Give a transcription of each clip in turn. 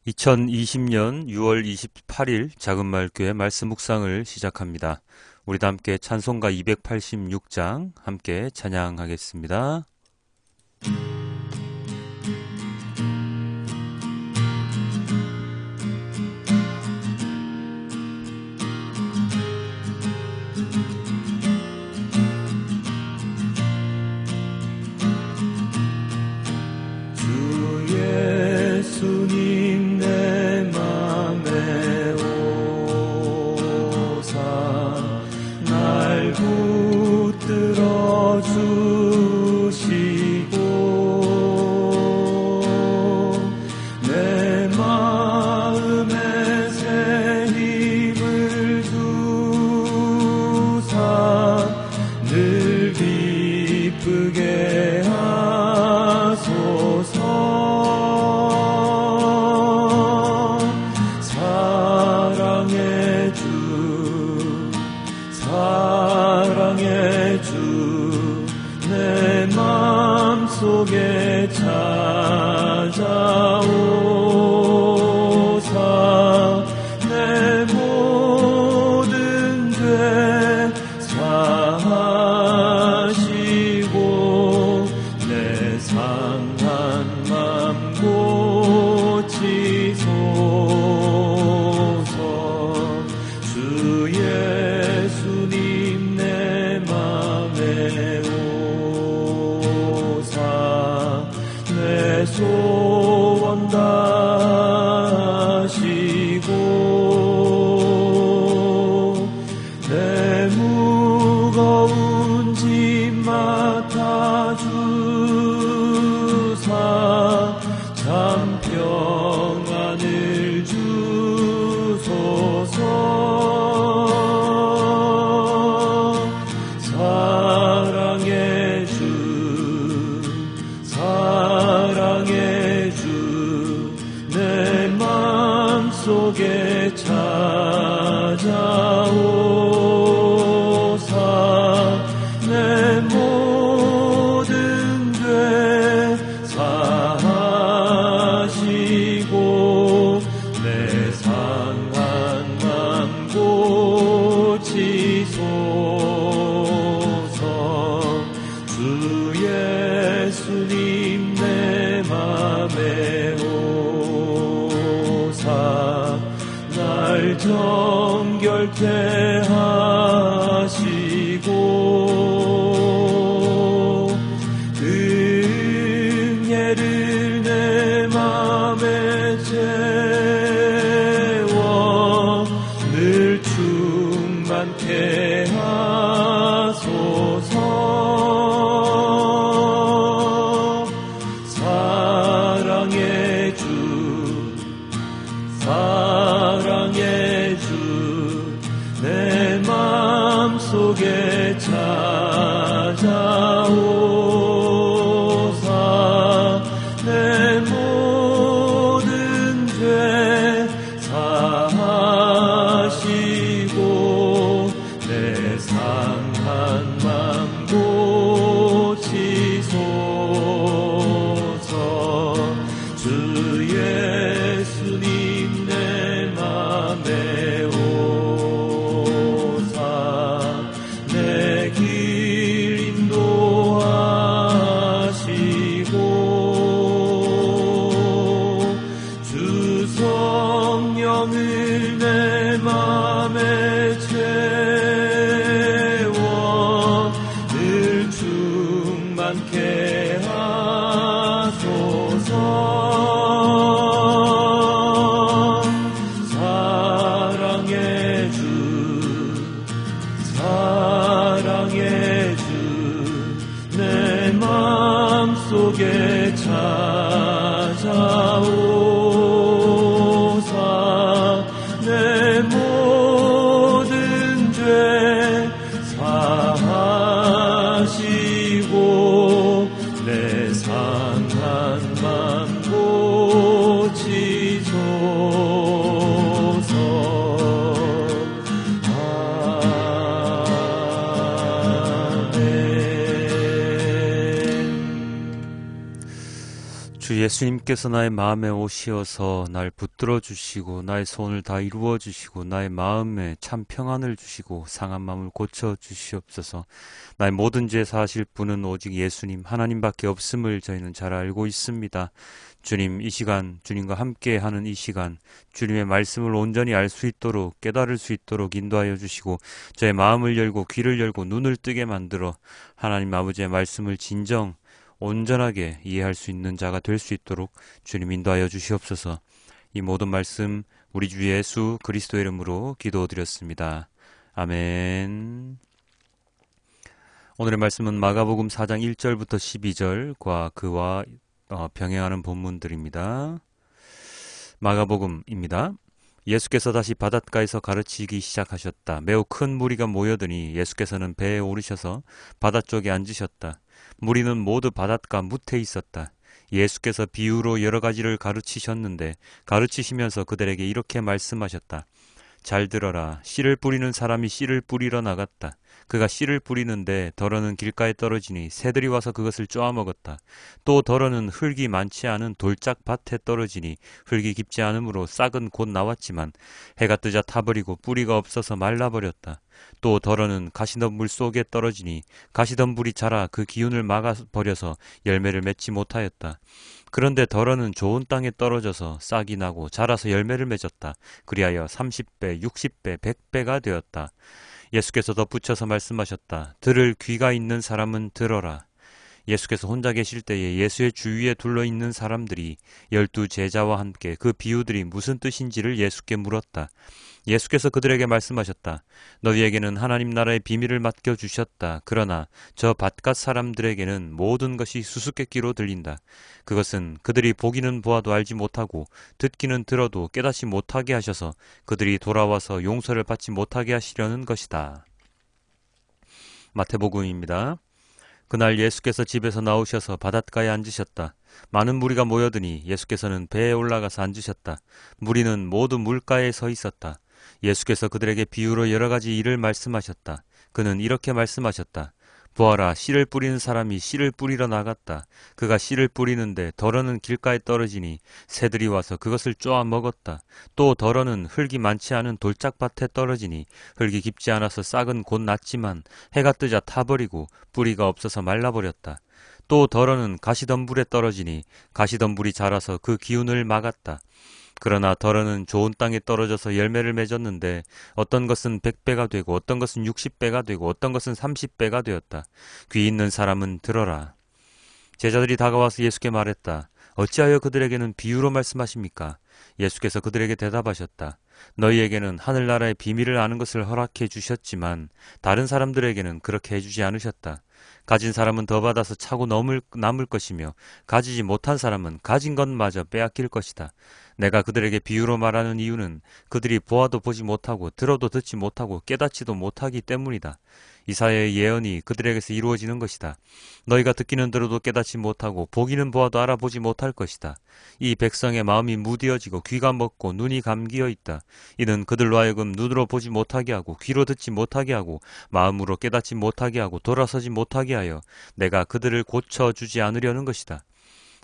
2020년 6월 28일 작은마을교회 말씀 묵상을 시작합니다. 우리 다 함께 찬송가 286장 함께 찬양하겠습니다. 예수님 내 맘에 오사 날 붙들어 주시고 내 마음에 새 힘을 주사 늘 기쁘게 하소서. 속에 찾아오사 내 모든 죄 사하시고 내 상한 맘 고치소서. 주 예수님 내 맘에 내 소원 다하시고 내 무거운 짐 맡아주사 참 평안을 주소서. 사랑의 주 사랑의 주 내 맘속에 찾아오사 내 모든 죄 사하시고 내 상한 맘 고치소서. 주 예수님 내 맘에 오사 날 정결케 하시고 은혜를 내 맘에 채워 늘 충만케 하소서. 사랑의 주 사랑의 주 내 맘속에 찾아오사 내 모든 죄 사하시고 내 상한 맘 고치소서. 주 예수님 내 맘에 오사 내 길 인도 예수님께서 나의 마음에 오시어서 날 붙들어 주시고 나의 소원을 다 이루어 주시고 나의 마음에 참 평안을 주시고 상한 마음을 고쳐 주시옵소서. 나의 모든 죄 사하실 분은 오직 예수님 하나님밖에 없음을 저희는 잘 알고 있습니다. 주님, 이 시간 주님과 함께하는 이 시간 주님의 말씀을 온전히 알 수 있도록 깨달을 수 있도록 인도하여 주시고 저의 마음을 열고 귀를 열고 눈을 뜨게 만들어 하나님 아버지의 말씀을 진정 온전하게 이해할 수 있는 자가 될 수 있도록 주님 인도하여 주시옵소서. 이 모든 말씀 우리 주 예수 그리스도의 이름으로 기도드렸습니다. 아멘. 오늘의 말씀은 마가복음 4장 1절부터 12절과 그와 병행하는 본문들입니다. 마가복음입니다. 예수께서 다시 바닷가에서 가르치기 시작하셨다. 매우 큰 무리가 모여드니 예수께서는 배에 오르셔서 바다 쪽에 앉으셨다. 무리는 모두 바닷가 무태에 있었다. 예수께서 비유로 여러 가지를 가르치셨는데 가르치시면서 그들에게 이렇게 말씀하셨다. 잘 들어라. 씨를 뿌리는 사람이 씨를 뿌리러 나갔다. 그가 씨를 뿌리는데 덜어는 길가에 떨어지니 새들이 와서 그것을 쪼아먹었다. 또 덜어는 흙이 많지 않은 돌짝밭에 떨어지니 흙이 깊지 않으므로 싹은 곧 나왔지만 해가 뜨자 타버리고 뿌리가 없어서 말라버렸다. 또 덜어는 가시덤불 속에 떨어지니 가시덤불이 자라 그 기운을 막아버려서 열매를 맺지 못하였다. 그런데 덜어는 좋은 땅에 떨어져서 싹이 나고 자라서 열매를 맺었다. 그리하여 30배, 60배, 100배가 되었다. 예수께서 덧붙여서 말씀하셨다. 들을 귀가 있는 사람은 들어라. 예수께서 혼자 계실 때에 예수의 주위에 둘러있는 사람들이 12 제자와 함께 그 비유들이 무슨 뜻인지를 예수께 물었다. 예수께서 그들에게 말씀하셨다. 너희에게는 하나님 나라의 비밀을 맡겨주셨다. 그러나 저 바깥 사람들에게는 모든 것이 수수께끼로 들린다. 그것은 그들이 보기는 보아도 알지 못하고 듣기는 들어도 깨닫지 못하게 하셔서 그들이 돌아와서 용서를 받지 못하게 하시려는 것이다. 마태복음입니다. 그날 예수께서 집에서 나오셔서 바닷가에 앉으셨다. 많은 무리가 모여드니 예수께서는 배에 올라가서 앉으셨다. 무리는 모두 물가에 서 있었다. 예수께서 그들에게 비유로 여러 가지 일을 말씀하셨다. 그는 이렇게 말씀하셨다. 보아라, 씨를 뿌리는 사람이 씨를 뿌리러 나갔다. 그가 씨를 뿌리는데 덜어는 길가에 떨어지니 새들이 와서 그것을 쪼아 먹었다. 또 덜어는 흙이 많지 않은 돌짝밭에 떨어지니 흙이 깊지 않아서 싹은 곧 났지만 해가 뜨자 타버리고 뿌리가 없어서 말라버렸다. 또 덜어는 가시덤불에 떨어지니 가시덤불이 자라서 그 기운을 막았다. 그러나 덜어는 좋은 땅에 떨어져서 열매를 맺었는데 어떤 것은 100배가 되고 어떤 것은 60배가 되고 어떤 것은 30배가 되었다. 귀 있는 사람은 들어라. 제자들이 다가와서 예수께 말했다. 어찌하여 그들에게는 비유로 말씀하십니까? 예수께서 그들에게 대답하셨다. 너희에게는 하늘나라의 비밀을 아는 것을 허락해 주셨지만 다른 사람들에게는 그렇게 해주지 않으셨다. 가진 사람은 더 받아서 차고 남을 것이며 가지지 못한 사람은 가진 것마저 빼앗길 것이다. 내가 그들에게 비유로 말하는 이유는 그들이 보아도 보지 못하고 들어도 듣지 못하고 깨닫지도 못하기 때문이다. 이사야의 예언이 그들에게서 이루어지는 것이다. 너희가 듣기는 들어도 깨닫지 못하고 보기는 보아도 알아보지 못할 것이다. 이 백성의 마음이 무디어지고 귀가 먹고 눈이 감기어 있다. 이는 그들로 하여금 눈으로 보지 못하게 하고 귀로 듣지 못하게 하고 마음으로 깨닫지 못하게 하고 돌아서지 못하게 하여 내가 그들을 고쳐주지 않으려는 것이다.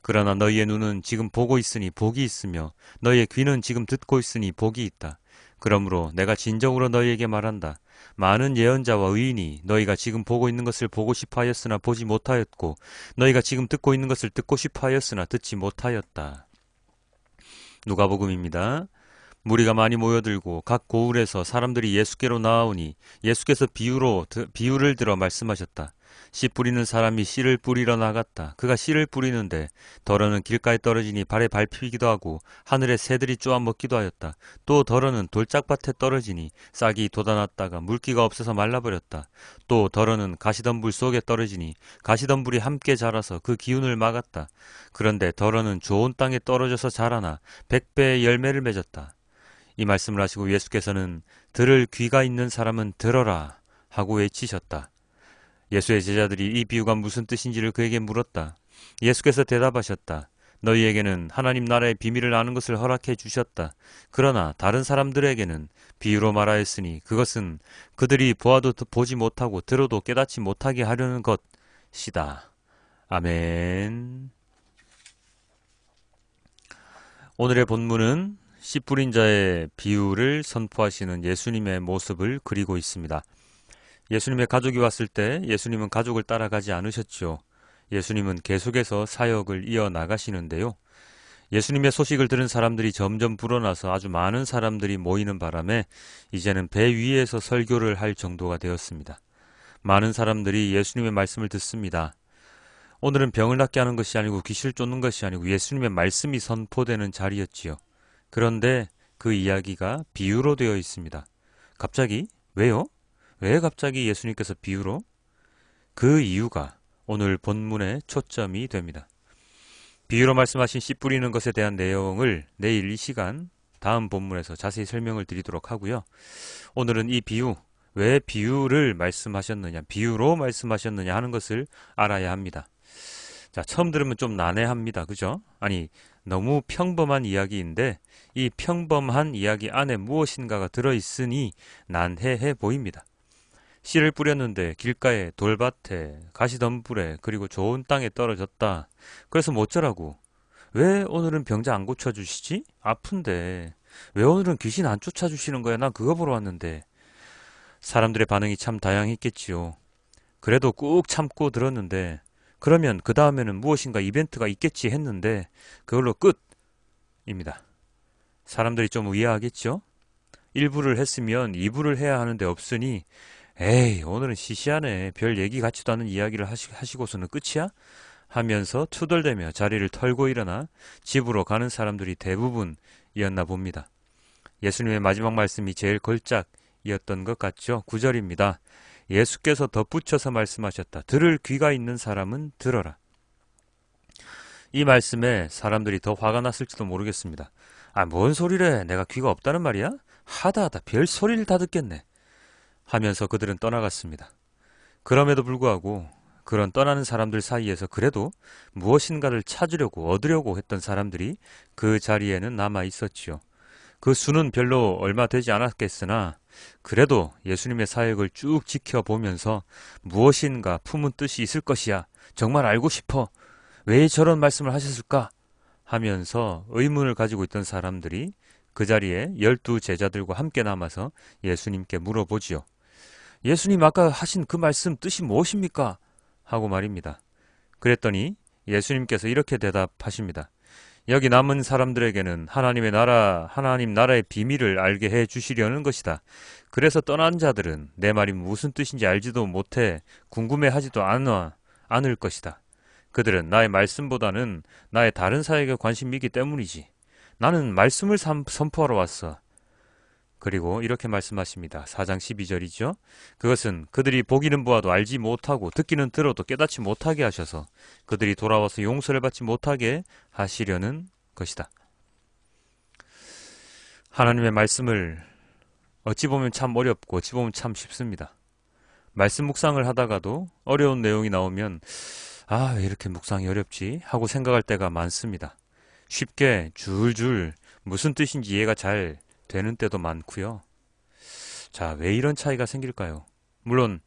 그러나 너희의 눈은 지금 보고 있으니 복이 있으며 너희의 귀는 지금 듣고 있으니 복이 있다. 그러므로 내가 진정으로 너희에게 말한다. 많은 예언자와 의인이 너희가 지금 보고 있는 것을 보고 싶어 하였으나 보지 못하였고 너희가 지금 듣고 있는 것을 듣고 싶어 하였으나 듣지 못하였다. 누가복음입니다. 무리가 많이 모여들고 각 고을에서 사람들이 예수께로 나아오니 예수께서 비유를 들어 말씀하셨다. 씨 뿌리는 사람이 씨를 뿌리러 나갔다. 그가 씨를 뿌리는데 덜어는 길가에 떨어지니 발에 밟히기도 하고 하늘에 새들이 쪼아 먹기도 하였다. 또 덜어는 돌짝밭에 떨어지니 싹이 돋아났다가 물기가 없어서 말라버렸다. 또 덜어는 가시덤불 속에 떨어지니 가시덤불이 함께 자라서 그 기운을 막았다. 그런데 덜어는 좋은 땅에 떨어져서 자라나 100배의 열매를 맺었다. 이 말씀을 하시고 예수께서는 들을 귀가 있는 사람은 들어라 하고 외치셨다. 예수의 제자들이 이 비유가 무슨 뜻인지를 그에게 물었다. 예수께서 대답하셨다. 너희에게는 하나님 나라의 비밀을 아는 것을 허락해 주셨다. 그러나 다른 사람들에게는 비유로 말하였으니 그것은 그들이 보아도 보지 못하고 들어도 깨닫지 못하게 하려는 것이다. 아멘. 오늘의 본문은 씨 뿌린 자의 비유를 선포하시는 예수님의 모습을 그리고 있습니다. 예수님의 가족이 왔을 때 예수님은 가족을 따라가지 않으셨죠. 예수님은 계속해서 사역을 이어나가시는데요. 예수님의 소식을 들은 사람들이 점점 불어나서 아주 많은 사람들이 모이는 바람에 이제는 배 위에서 설교를 할 정도가 되었습니다. 많은 사람들이 예수님의 말씀을 듣습니다. 오늘은 병을 낫게 하는 것이 아니고 귀신을 쫓는 것이 아니고 예수님의 말씀이 선포되는 자리였지요. 그런데 그 이야기가 비유로 되어 있습니다. 갑자기? 왜요? 왜 갑자기 예수님께서 비유로? 그 이유가 오늘 본문의 초점이 됩니다. 비유로 말씀하신 씨 뿌리는 것에 대한 내용을 내일 이 시간 다음 본문에서 자세히 설명을 드리도록 하고요. 오늘은 이 비유, 왜 비유를 말씀하셨느냐, 비유로 말씀하셨느냐 하는 것을 알아야 합니다. 자, 처음 들으면 좀 난해합니다. 그죠? 아니, 너무 평범한 이야기인데 이 평범한 이야기 안에 무엇인가가 들어있으니 난해해 보입니다. 씨를 뿌렸는데 길가에, 돌밭에, 가시덤불에, 그리고 좋은 땅에 떨어졌다. 그래서 뭐 어쩌라고? 왜 오늘은 병자 안 고쳐주시지? 아픈데. 왜 오늘은 귀신 안 쫓아주시는 거야? 난 그거 보러 왔는데. 사람들의 반응이 참 다양했겠지요. 그래도 꾹 참고 들었는데 그러면 그 다음에는 무엇인가 이벤트가 있겠지 했는데 그걸로 끝입니다. 사람들이 좀 의아하겠죠? 1부를 했으면 2부를 해야 하는데 없으니 에이 오늘은 시시하네. 별 얘기 같지도 않은 이야기를 하시고서는 끝이야? 하면서 투덜대며 자리를 털고 일어나 집으로 가는 사람들이 대부분이었나 봅니다. 예수님의 마지막 말씀이 제일 걸작이었던 것 같죠? 9절입니다. 예수께서 덧붙여서 말씀하셨다. 들을 귀가 있는 사람은 들어라. 이 말씀에 사람들이 더 화가 났을지도 모르겠습니다. 아, 뭔 소리래? 내가 귀가 없다는 말이야? 하다하다 별 소리를 다 듣겠네. 하면서 그들은 떠나갔습니다. 그럼에도 불구하고 그런 떠나는 사람들 사이에서 그래도 무엇인가를 찾으려고 얻으려고 했던 사람들이 그 자리에는 남아 있었지요. 그 수는 별로 얼마 되지 않았겠으나 그래도 예수님의 사역을 쭉 지켜보면서 무엇인가 품은 뜻이 있을 것이야. 정말 알고 싶어. 왜 저런 말씀을 하셨을까? 하면서 의문을 가지고 있던 사람들이 그 자리에 12 제자들과 함께 남아서 예수님께 물어보지요. 예수님 아까 하신 그 말씀 뜻이 무엇입니까? 하고 말입니다. 그랬더니 예수님께서 이렇게 대답하십니다. 여기 남은 사람들에게는 하나님 나라의 비밀을 알게 해 주시려는 것이다. 그래서 떠난 자들은 내 말이 무슨 뜻인지 알지도 못해 궁금해하지도 않을 것이다. 그들은 나의 말씀보다는 나의 다른 사역에 관심이 있기 때문이지. 나는 말씀을 선포하러 왔어. 그리고 이렇게 말씀하십니다. 4장 12절이죠. 그것은 그들이 보기는 보아도 알지 못하고 듣기는 들어도 깨닫지 못하게 하셔서 그들이 돌아와서 용서를 받지 못하게 하시려는 것이다. 하나님의 말씀을 어찌 보면 참 어렵고 어찌 보면 참 쉽습니다. 말씀 묵상을 하다가도 어려운 내용이 나오면 아, 왜 이렇게 묵상이 어렵지? 하고 생각할 때가 많습니다. 쉽게 줄줄 무슨 뜻인지 이해가 잘 되는 때도 많고요. 자, 왜 이런 차이가 생길까요? 물론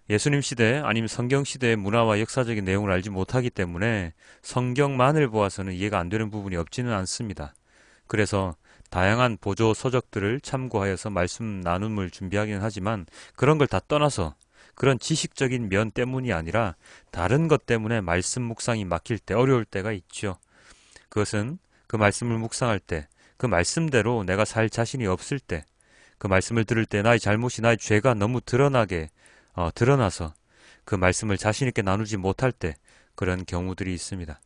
예수님 시대 아니면 성경 시대의 문화와 역사적인 내용을 알지 못하기 때문에 성경만을 보아서는 이해가 안 되는 부분이 없지는 않습니다. 그래서 다양한 보조 서적들을 참고하여서 말씀 나눔을 준비하기는 하지만 그런 걸 다 떠나서 그런 지식적인 면 때문이 아니라 다른 것 때문에 말씀 묵상이 막힐 때 어려울 때가 있죠. 그것은 그 말씀을 묵상할 때 그 말씀대로 내가 살 자신이 없을 때, 그 말씀을 들을 때 나의 잘못이 나의 죄가 너무 드러나서 그 말씀을 자신 있게 나누지 못할 때 그런 경우들이 있습니다.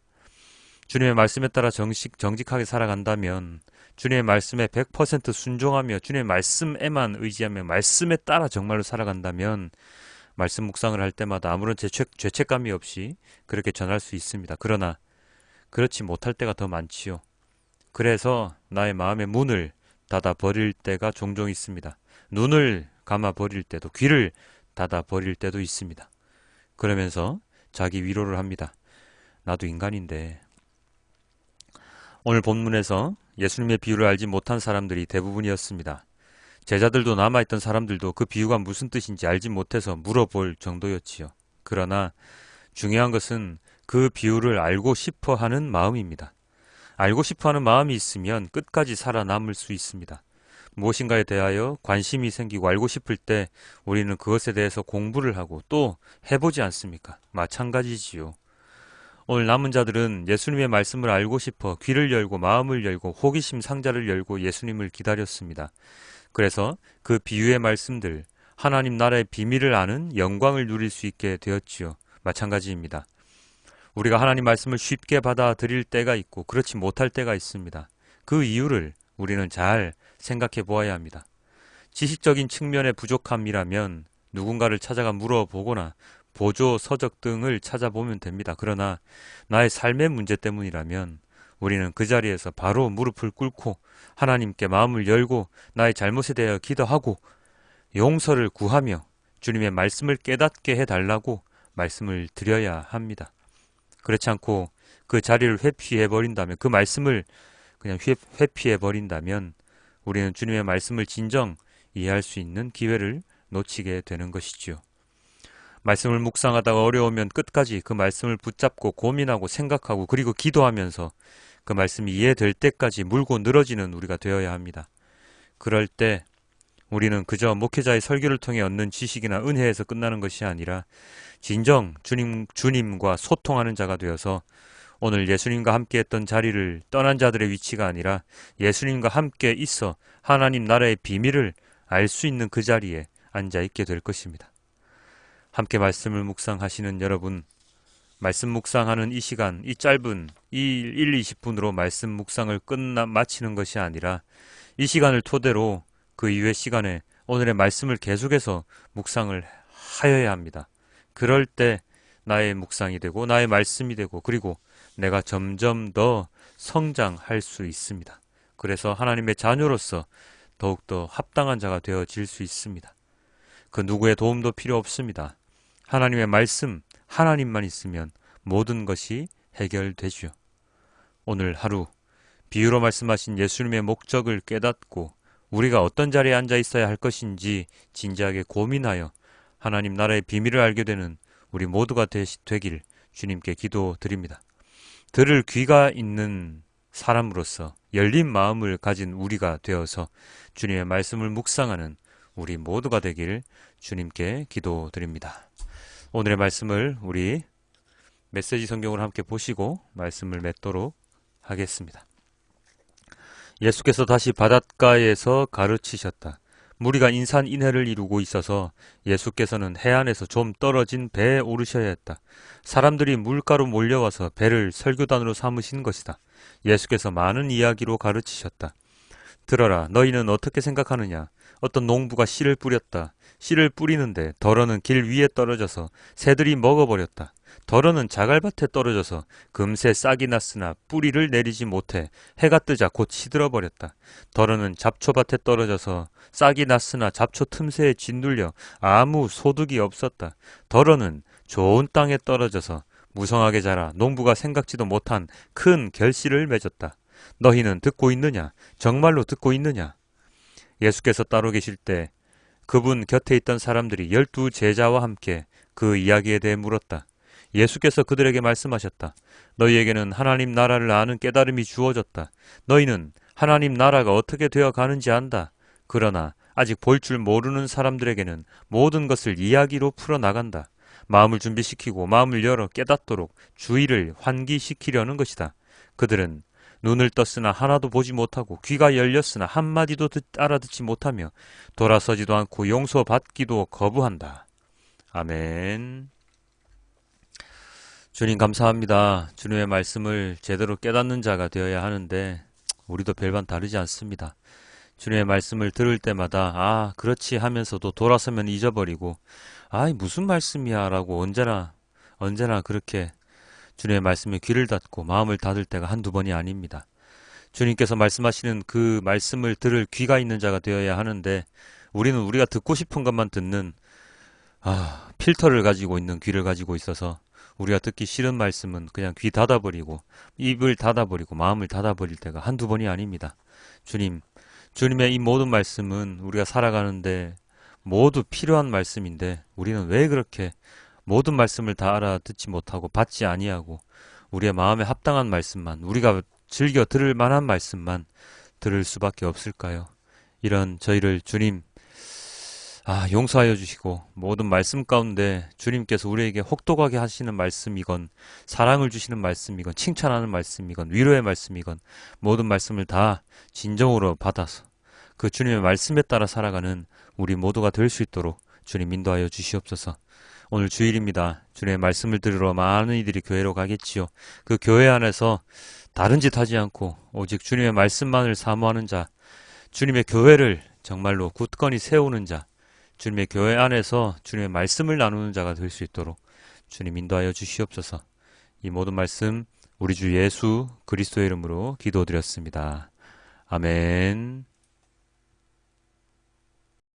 주님의 말씀에 따라 정직하게 살아간다면 주님의 말씀에 100% 순종하며 주님의 말씀에만 의지하며 말씀에 따라 정말로 살아간다면 말씀 묵상을 할 때마다 아무런 죄책감이 없이 그렇게 전할 수 있습니다. 그러나 그렇지 못할 때가 더 많지요. 그래서 나의 마음의 문을 닫아 버릴 때가 종종 있습니다. 눈을 감아 버릴 때도, 귀를 닫아 버릴 때도 있습니다. 그러면서 자기 위로를 합니다. 나도 인간인데. 오늘 본문에서 예수님의 비유를 알지 못한 사람들이 대부분이었습니다. 제자들도 남아있던 사람들도 그 비유가 무슨 뜻인지 알지 못해서 물어볼 정도였지요. 그러나 중요한 것은 그 비유를 알고 싶어 하는 마음입니다. 알고 싶어하는 마음이 있으면 끝까지 살아남을 수 있습니다. 무엇인가에 대하여 관심이 생기고 알고 싶을 때 우리는 그것에 대해서 공부를 하고 또 해보지 않습니까? 마찬가지지요. 오늘 남은 자들은 예수님의 말씀을 알고 싶어 귀를 열고 마음을 열고 호기심 상자를 열고 예수님을 기다렸습니다. 그래서 그 비유의 말씀들, 하나님 나라의 비밀을 아는 영광을 누릴 수 있게 되었지요. 마찬가지입니다. 우리가 하나님 말씀을 쉽게 받아들일 때가 있고 그렇지 못할 때가 있습니다. 그 이유를 우리는 잘 생각해 보아야 합니다. 지식적인 측면의 부족함이라면 누군가를 찾아가 물어보거나 보조 서적 등을 찾아보면 됩니다. 그러나 나의 삶의 문제 때문이라면 우리는 그 자리에서 바로 무릎을 꿇고 하나님께 마음을 열고 나의 잘못에 대하여 기도하고 용서를 구하며 주님의 말씀을 깨닫게 해달라고 말씀을 드려야 합니다. 그렇지 않고 그 자리를 회피해버린다면, 그 말씀을 그냥 회피해버린다면 우리는 주님의 말씀을 진정 이해할 수 있는 기회를 놓치게 되는 것이지요. 말씀을 묵상하다가 어려우면 끝까지 그 말씀을 붙잡고 고민하고 생각하고 그리고 기도하면서 그 말씀이 이해될 때까지 물고 늘어지는 우리가 되어야 합니다. 그럴 때 우리는 그저 목회자의 설교를 통해 얻는 지식이나 은혜에서 끝나는 것이 아니라 진정 주님과 소통하는 자가 되어서 오늘 예수님과 함께 했던 자리를 떠난 자들의 위치가 아니라 예수님과 함께 있어 하나님 나라의 비밀을 알 수 있는 그 자리에 앉아 있게 될 것입니다. 함께 말씀을 묵상하시는 여러분, 말씀 묵상하는 이 시간, 이 짧은 이 1, 20분으로 말씀 묵상을 마치는 것이 아니라 이 시간을 토대로 그 이후의 시간에 오늘의 말씀을 계속해서 묵상을 하여야 합니다. 그럴 때 나의 묵상이 되고 나의 말씀이 되고 그리고 내가 점점 더 성장할 수 있습니다. 그래서 하나님의 자녀로서 더욱더 합당한 자가 되어질 수 있습니다. 그 누구의 도움도 필요 없습니다. 하나님의 말씀, 하나님만 있으면 모든 것이 해결되죠. 오늘 하루 비유로 말씀하신 예수님의 목적을 깨닫고 우리가 어떤 자리에 앉아 있어야 할 것인지 진지하게 고민하여 하나님 나라의 비밀을 알게 되는 우리 모두가 되길 주님께 기도드립니다. 들을 귀가 있는 사람으로서 열린 마음을 가진 우리가 되어서 주님의 말씀을 묵상하는 우리 모두가 되길 주님께 기도드립니다. 오늘의 말씀을 우리 메시지 성경을 함께 보시고 말씀을 맺도록 하겠습니다. 예수께서 다시 바닷가에서 가르치셨다. 무리가 인산인해를 이루고 있어서 예수께서는 해안에서 좀 떨어진 배에 오르셔야 했다. 사람들이 물가로 몰려와서 배를 설교단으로 삼으신 것이다. 예수께서 많은 이야기로 가르치셨다. 들어라, 너희는 어떻게 생각하느냐? 어떤 농부가 씨를 뿌렸다. 씨를 뿌리는데 덜어는 길 위에 떨어져서 새들이 먹어버렸다. 덜어는 자갈밭에 떨어져서 금세 싹이 났으나 뿌리를 내리지 못해 해가 뜨자 곧 시들어버렸다. 덜어는 잡초밭에 떨어져서 싹이 났으나 잡초 틈새에 짓눌려 아무 소득이 없었다. 덜어는 좋은 땅에 떨어져서 무성하게 자라 농부가 생각지도 못한 큰 결실을 맺었다. 너희는 듣고 있느냐? 정말로 듣고 있느냐? 예수께서 따로 계실 때 그분 곁에 있던 사람들이 12 제자와 함께 그 이야기에 대해 물었다. 예수께서 그들에게 말씀하셨다. 너희에게는 하나님 나라를 아는 깨달음이 주어졌다. 너희는 하나님 나라가 어떻게 되어 가는지 안다. 그러나 아직 볼 줄 모르는 사람들에게는 모든 것을 이야기로 풀어나간다. 마음을 준비시키고 마음을 열어 깨닫도록 주의를 환기시키려는 것이다. 그들은 눈을 떴으나 하나도 보지 못하고 귀가 열렸으나 한마디도 알아듣지 못하며 돌아서지도 않고 용서받기도 거부한다. 아멘. 주님 감사합니다. 주님의 말씀을 제대로 깨닫는 자가 되어야 하는데 우리도 별반 다르지 않습니다. 주님의 말씀을 들을 때마다 그렇지 하면서도 돌아서면 잊어버리고 무슨 말씀이야 라고 언제나 그렇게 주님의 말씀에 귀를 닫고 마음을 닫을 때가 한두 번이 아닙니다. 주님께서 말씀하시는 그 말씀을 들을 귀가 있는 자가 되어야 하는데 우리는 우리가 듣고 싶은 것만 듣는 필터를 가지고 있는 귀를 가지고 있어서 우리가 듣기 싫은 말씀은 그냥 귀 닫아버리고 입을 닫아버리고 마음을 닫아버릴 때가 한두 번이 아닙니다. 주님의 이 모든 말씀은 우리가 살아가는데 모두 필요한 말씀인데 우리는 왜 그렇게 모든 말씀을 다 알아듣지 못하고 받지 아니하고 우리의 마음에 합당한 말씀만 우리가 즐겨 들을 만한 말씀만 들을 수밖에 없을까요? 이런 저희를 주님 용서하여 주시고 모든 말씀 가운데 주님께서 우리에게 혹독하게 하시는 말씀이건 사랑을 주시는 말씀이건 칭찬하는 말씀이건 위로의 말씀이건 모든 말씀을 다 진정으로 받아서 그 주님의 말씀에 따라 살아가는 우리 모두가 될 수 있도록 주님 인도하여 주시옵소서. 오늘 주일입니다. 주님의 말씀을 들으러 많은 이들이 교회로 가겠지요. 그 교회 안에서 다른 짓 하지 않고 오직 주님의 말씀만을 사모하는 자, 주님의 교회를 정말로 굳건히 세우는 자, 주님의 교회 안에서 주님의 말씀을 나누는 자가 될 수 있도록 주님 인도하여 주시옵소서. 이 모든 말씀 우리 주 예수 그리스도의 이름으로 기도드렸습니다. 아멘.